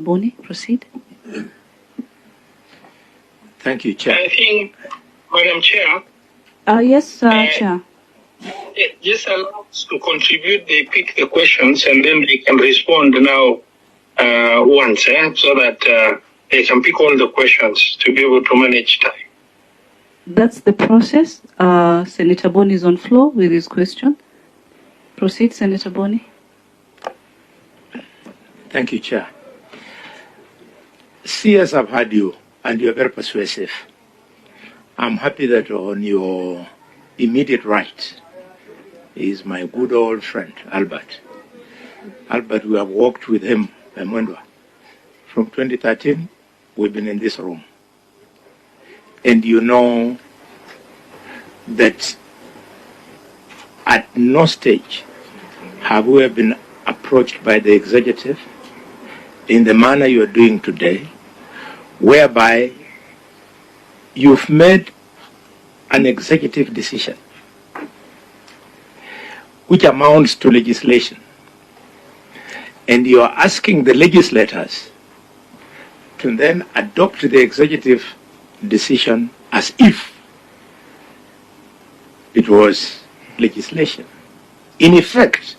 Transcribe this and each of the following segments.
Boni, proceed. Thank you, Chair. I think, Madam Chair. Yes, Chair. Just allow us to contribute. They pick the questions and then they can respond now once, so that they can pick all the questions to be able to manage time. That's the process. Senator Boni is on floor with his question. Proceed, Senator Boni. Thank you, Chair. CS, I've heard you, and you're very persuasive. I'm happy that on your immediate right is my good old friend, Albert. Albert, we have worked with him, Mwendwa. From 2013, we've been in this room. And you know that at no stage have we been approached by the executive in the manner you're doing today, whereby you've made an executive decision which amounts to legislation, and you are asking the legislators to then adopt the executive decision as if it was legislation. In effect,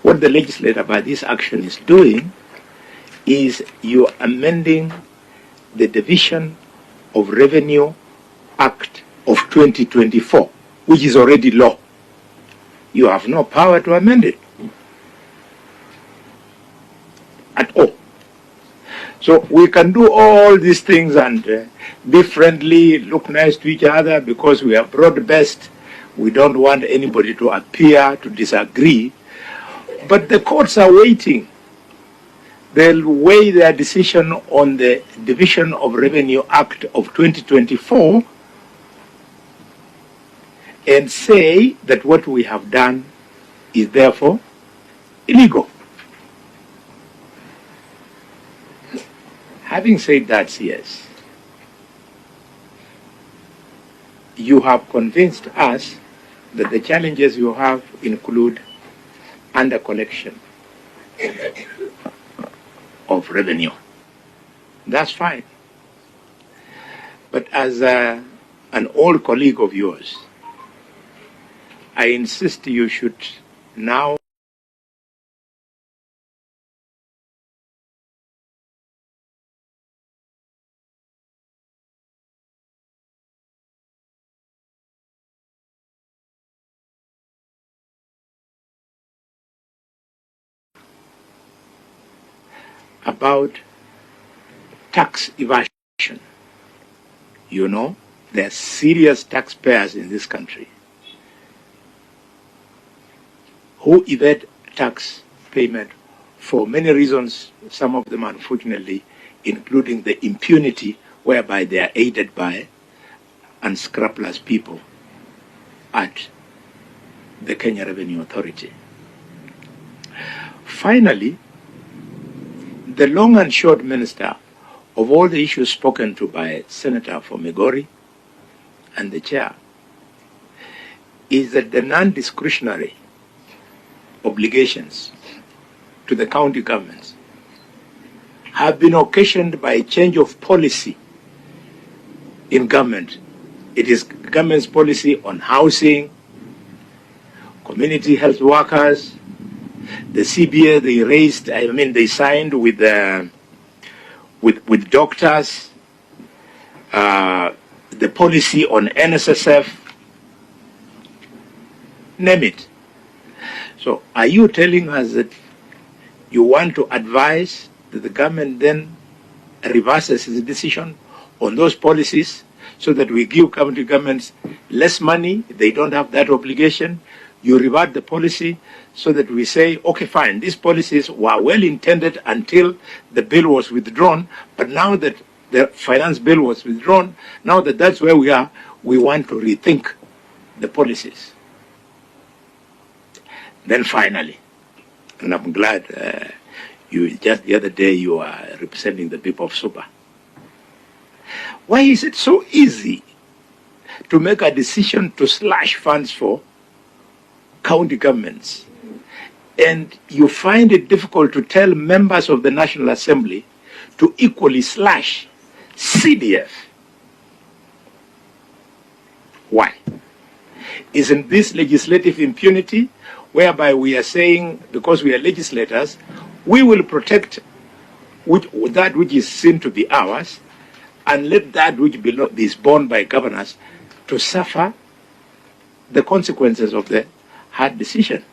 what the legislator by this action is doing is you are amending the Division of Revenue Act of 2024, which is already law. You have no power to amend it at all. So we can do all these things and be friendly, look nice to each other because we are broad-based. We don't want anybody to appear to disagree. But the courts are waiting. They'll weigh their decision on the Division of Revenue Act of 2024 and say that what we have done is therefore illegal. Having said that, CS, you have convinced us that the challenges you have include under collection of revenue. That's fine. But as an old colleague of yours, I insist you should now about tax evasion. You know, there are serious taxpayers in this country who evade tax payment for many reasons, some of them unfortunately, including the impunity whereby they are aided by unscrupulous people at the Kenya Revenue Authority. Finally, the long and short, Minister, of all the issues spoken to by Senator for Migori and the Chair is that the non-discretionary obligations to the county governments have been occasioned by a change of policy in government. It is government's policy on housing, community health workers, the CBA they signed with doctors, the policy on NSSF, name it. So are you telling us that you want to advise that the government then reverses its decision on those policies so that we give county governments less money, they don't have that obligation? You revert the policy so that we say, okay, fine, these policies were well intended until the bill was withdrawn, but now that the finance bill was withdrawn, now that that's where we are, we want to rethink the policies. Then finally, and I'm glad you just the other day you are representing the people of Suba. Why is it so easy to make a decision to slash funds for county governments, and you find it difficult to tell members of the National Assembly to equally slash CDF. Why? Isn't this legislative impunity whereby we are saying, because we are legislators, we will protect that which is seen to be ours and let that which is borne by governors to suffer the consequences of the hard decision?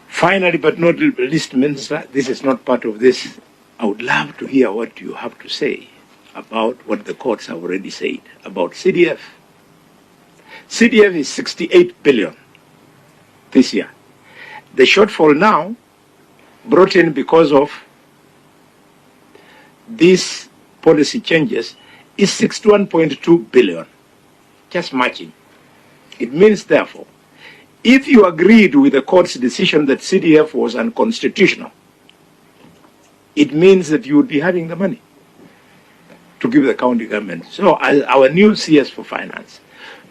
Finally, but not least, Minister, this is not part of this. I would love to hear what you have to say about what the courts have already said about CDF. CDF is 68 billion this year. The shortfall now, brought in because of these policy changes, is 61.2 billion, just matching. It means, therefore, if you agreed with the court's decision that CDF was unconstitutional, it means that you would be having the money to give the county government. So, as our new CS for Finance,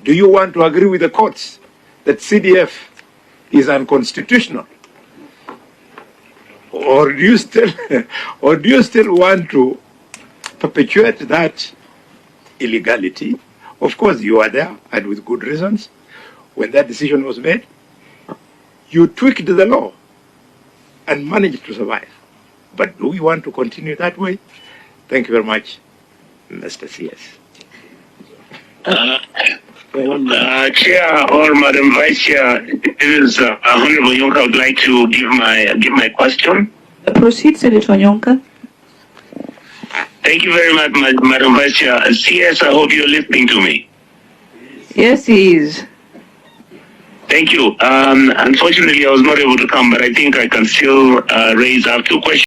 do you want to agree with the courts that CDF is unconstitutional? Or do you still want to perpetuate that illegality? Of course, you are there, and with good reasons. When that decision was made, you tweaked the law and managed to survive. But do we want to continue that way? Thank you very much, Mr. CS. Chair or Madam Vice Chair, this is Honorable Yonka. I would like to give my question. Proceed, Senator Nyonka. Thank you very much, Madam Vice Chair. CS, I hope you're listening to me. Yes, he is. Thank you. Unfortunately, I was not able to come, but I think I can still raise. I have two questions.